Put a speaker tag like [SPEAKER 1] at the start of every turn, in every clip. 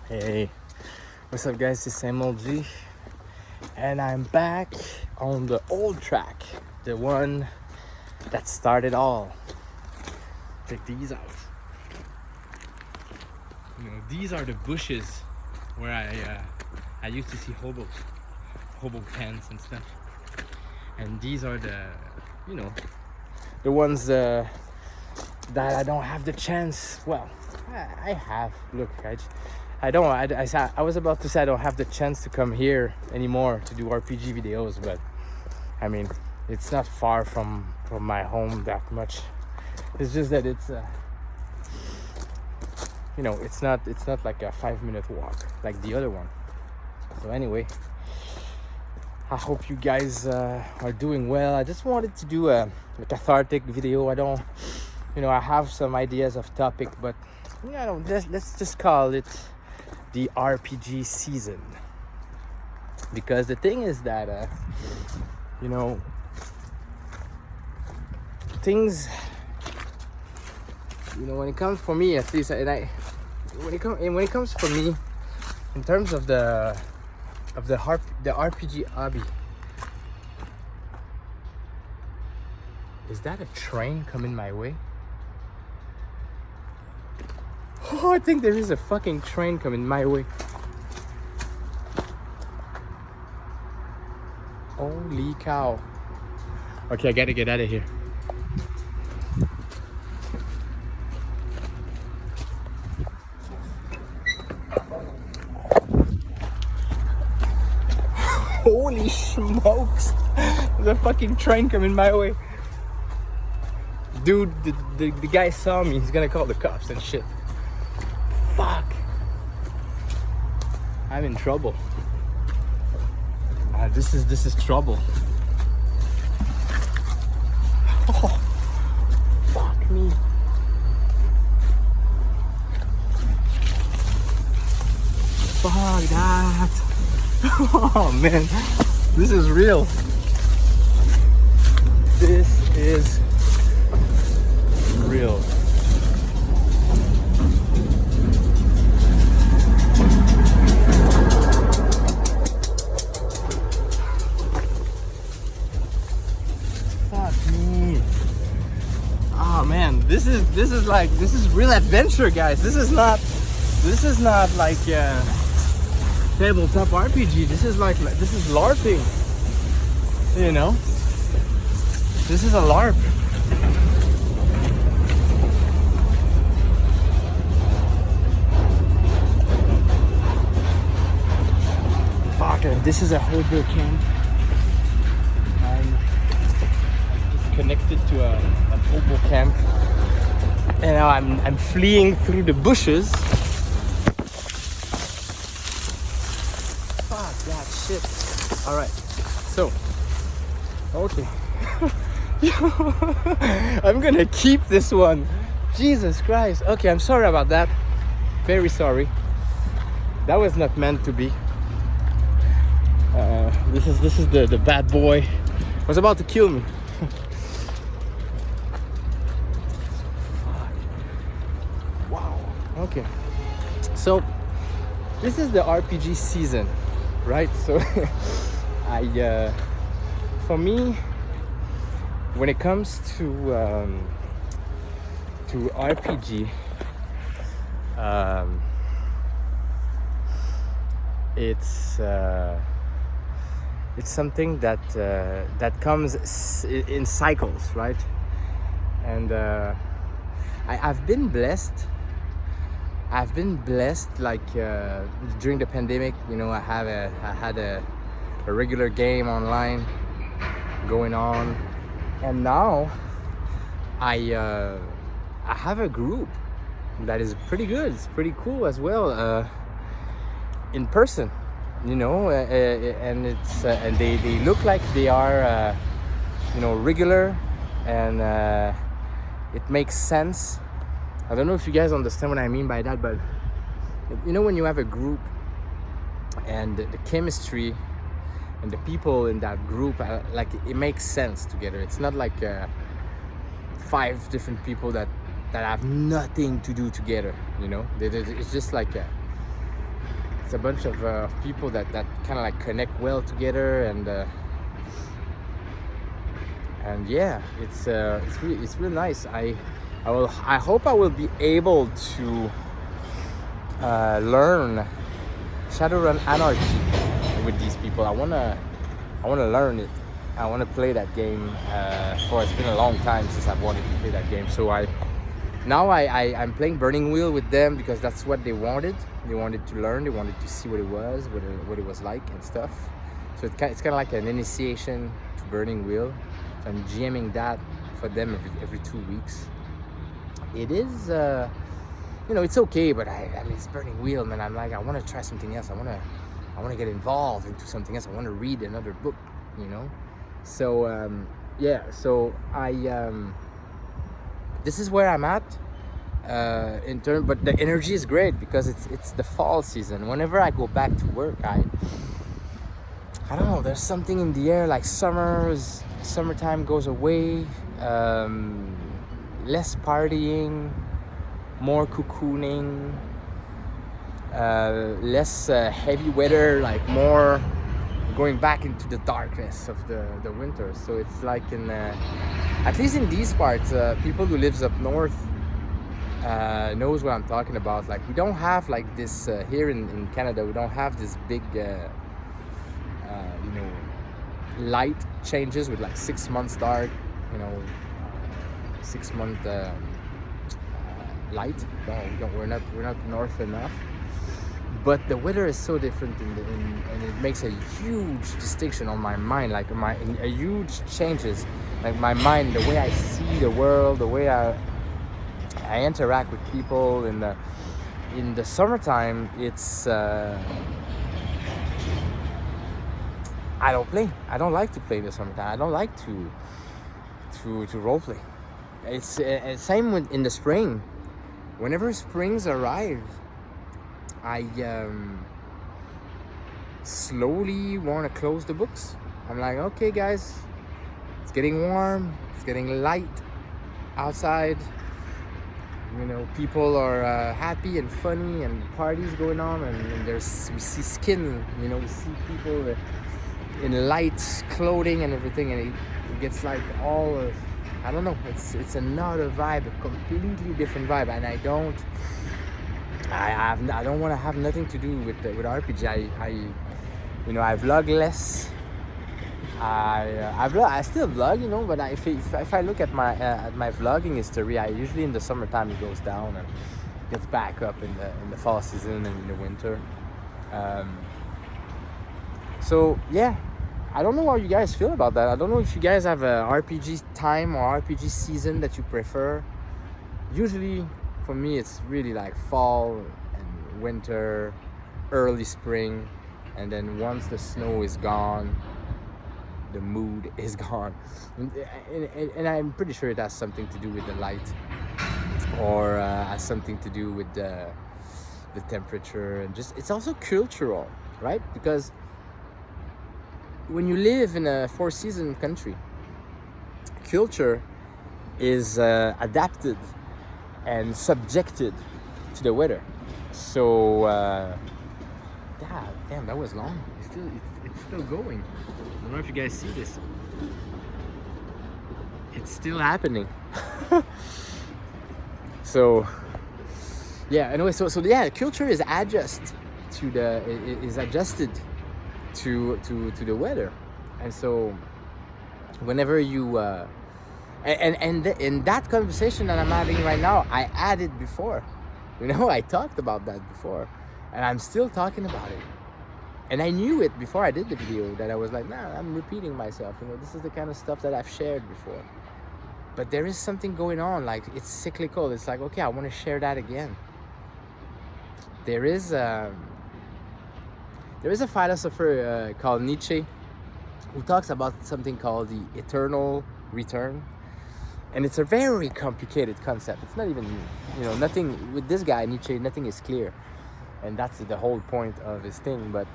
[SPEAKER 1] Hey, what's up, guys? It's MLG, and I'm back on the old track, the one that started all. Check these out. These are the bushes where I used to see hobo camps and stuff, and these are the ones that I don't have the chance. Well, I have. Look, I was about to say I don't have the chance to come here anymore to do RPG videos, but I mean, it's not far from my home that much. It's just that it's it's not like a 5-minute walk like the other one. So anyway, I hope you guys are doing well. I just wanted to do a cathartic video. I have some ideas of topic, but let's just call it the RPG season, because the thing is that things, when it comes for me, at least, when it comes for me in terms of the RPG hobby. Is that a train coming my way? Oh, I think there is a fucking train coming my way. Holy cow. Okay, I gotta get out of here. Holy smokes. There's a fucking train coming my way. Dude, the guy saw me. He's gonna call the cops and shit. Fuck. I'm in trouble. This is trouble. Oh, fuck me. Fuck that. Oh man, this is real. This is real. Oh man, this is real adventure, guys. This is not like tabletop RPG. This is LARPing. This is a LARP. Fuck, this is a hobo camp. Connected to an hobo camp, and now I'm fleeing through the bushes. Fuck that shit. All right, so okay. I'm gonna keep this one. Jesus Christ. Okay, I'm sorry about that. Very sorry. That was not meant to be. This is the bad boy. Was about to kill me. Okay, so this is the RPG season, right? So for me, when it comes to RPG, it's something that comes in cycles, right? And I've been blessed. Like during the pandemic, I had a regular game online going on, and now I have a group that is pretty good. It's pretty cool as well, in person, and it's and they look like they are regular, and it makes sense. I don't know if you guys understand what I mean by that, but when you have a group and the chemistry and the people in that group, it makes sense together. It's not like 5 different people that have nothing to do together. It's just like it's a bunch of people that kind of like connect well together, and yeah, it's really nice. I hope I will be able to learn Shadowrun Anarchy with these people. I wanna learn it. I wanna play that game. It's been a long time since I've wanted to play that game. So I'm playing Burning Wheel with them because that's what they wanted. They wanted to learn. They wanted to see what it was, what it was like and stuff. So it's kind of like an initiation to Burning Wheel. So I'm GMing that for them every 2 weeks. It is, it's okay, but I mean, it's Burning Wheel, man. I'm like, I want to try something else. I want to get involved into something else. I want to read another book, So so this is where I'm at but the energy is great because it's the fall season. Whenever I go back to work, I don't know, there's something in the air, like summertime goes away, less partying, more cocooning, less heavy weather, like more going back into the darkness of the winter. So it's like at least in these parts, people who lives up north knows what I'm talking about. Like, we don't have like this here in Canada. We don't have this big light changes with like 6 months dark, 6 month light. We're not north enough. But the weather is so different and it makes a huge distinction on my mind, like a huge changes, like my mind, the way I see the world, the way I interact with people. In the summertime, it's I don't play. I don't like to play in the summertime. I don't like to role play. It's same in the spring. Whenever springs arrive, I slowly want to close the books. I'm like, okay, guys, it's getting warm, it's getting light outside. People are happy and funny, and parties going on, and we see skin. We see people in light clothing and everything, and it gets like all. I don't know. It's another vibe, a completely different vibe, and I don't want to have nothing to do with RPG. I vlog less. I still vlog, but if I look at my vlogging history, I usually in the summertime it goes down and gets back up in the fall season and in the winter. So yeah, I don't know how you guys feel about that. I don't know if you guys have a RPG time or RPG season that you prefer. Usually, for me, it's really like fall and winter, early spring, and then once the snow is gone, the mood is gone. And I'm pretty sure it has something to do with the light, or has something to do with the temperature, and just it's also cultural, right? Because when you live in a four-season country, culture is adapted and subjected to the weather. So, damn, that was long. It's still going. I don't know if you guys see this. It's still happening. So, yeah. Anyway, so yeah, culture is adjusted to the weather, and so whenever you and in that conversation that I'm having right now, I added before, I talked about that before, and I'm still talking about it, and I knew it before I did the video that I was like, nah, I'm repeating myself. This is the kind of stuff that I've shared before, but there is something going on, like it's cyclical. It's like, okay, I want to share that again. There is a philosopher called Nietzsche who talks about something called the eternal return. And it's a very complicated concept. It's not even, nothing, with this guy, Nietzsche, nothing is clear. And that's the whole point of his thing. But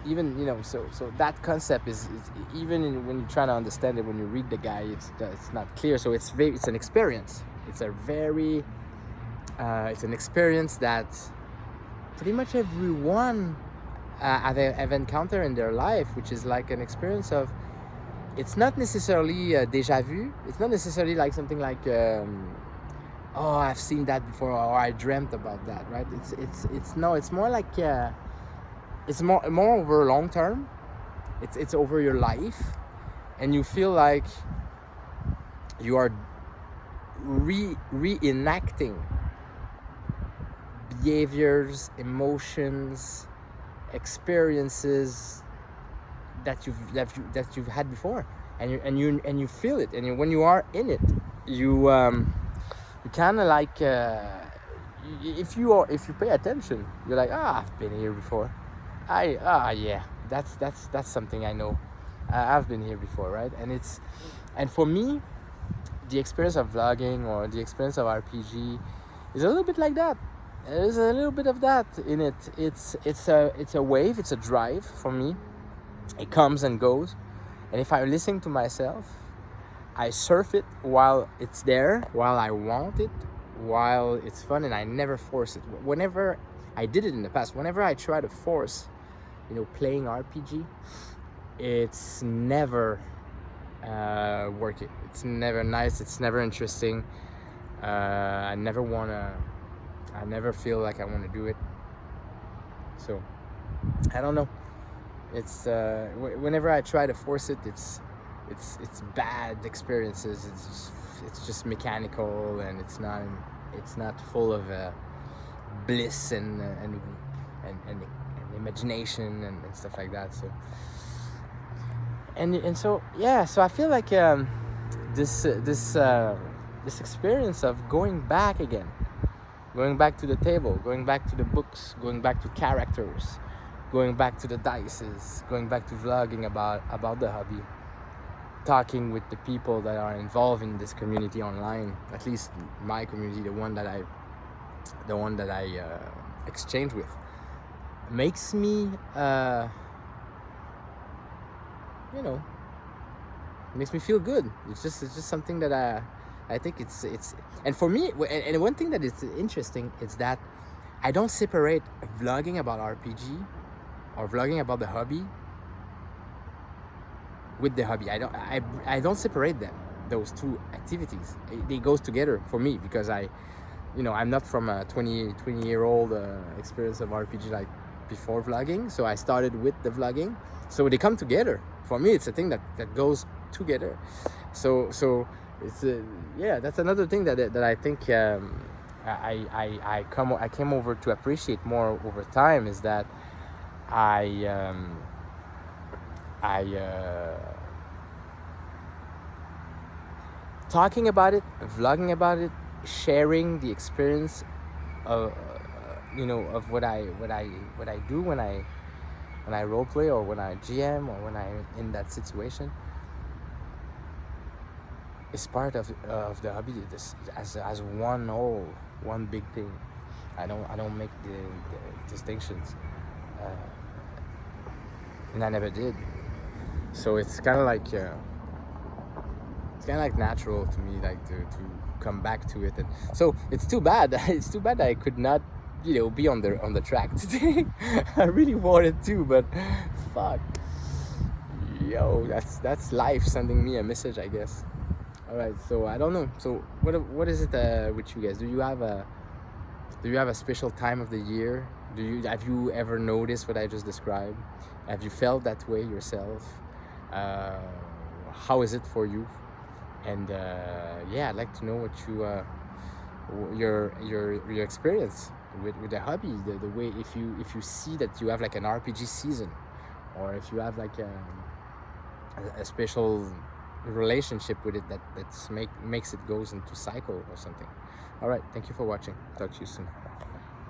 [SPEAKER 1] even, so that concept is even when you're trying to understand it, when you read the guy, it's not clear. So it's an experience. It's an experience that pretty much everyone have encountered in their life, which is like an experience of, it's not necessarily déjà vu. It's not necessarily like something like oh, I've seen that before, or I dreamt about that, right? It's no, it's more like it's more over long term. It's over your life, and you feel like you are reenacting behaviors, emotions, experiences that you've had before, and you feel it, and when you are in it, you kind of like if you pay attention, you're like, I've been here before. Yeah, that's something I know. I've been here before, right? And for me, the experience of vlogging or the experience of RPG is a little bit like that. There's a little bit of that in it. It's a wave. It's a drive for me. It comes and goes, and if I listen to myself, I surf it while it's there, while I want it, while it's fun, and I never force it. Whenever I did it in the past, whenever I try to force, playing RPG, it's never working. It's never nice. It's never interesting. I never feel like I want to do it. So I don't know. It's whenever I try to force it, it's bad experiences. It's just mechanical, and it's not full of bliss and imagination and stuff like that. So so I feel like this experience of going back again, going back to the table, going back to the books, going back to characters, going back to the dices, going back to vlogging about the hobby, talking with the people that are involved in this community online, at least my community, the one that I exchange with, makes me makes me feel good. It's just something that I think it's and for me, and one thing that is interesting is that I don't separate vlogging about RPG or vlogging about the hobby with the hobby. I don't separate them, those two activities. They goes together for me, because I'm not from a 20-year-old experience of RPG like before vlogging, so I started with the vlogging, so they come together. For me, it's a thing that goes together. So it's that's another thing that I think I came over to appreciate more over time, is that talking about it, vlogging about it, sharing the experience of of what I do when I roleplay, or when I GM, or when I'm in that situation, is part of the hobby. This as one big thing. I don't make the distinctions, and I never did. So it's kind of like natural to me, like to come back to it. And so it's too bad. It's too bad that I could not, be on the track today. I really wanted to, but fuck. That's life sending me a message, I guess. All right, so I don't know. So what is it with you guys? Do you have a special time of the year? Have you ever noticed what I just described? Have you felt that way yourself? How is it for you? And I'd like to know what your experience with the hobby, the way, if you see that you have like an RPG season, or if you have like a special relationship with it that makes it goes into cycle or something. All right, thank you for watching. Talk to you soon.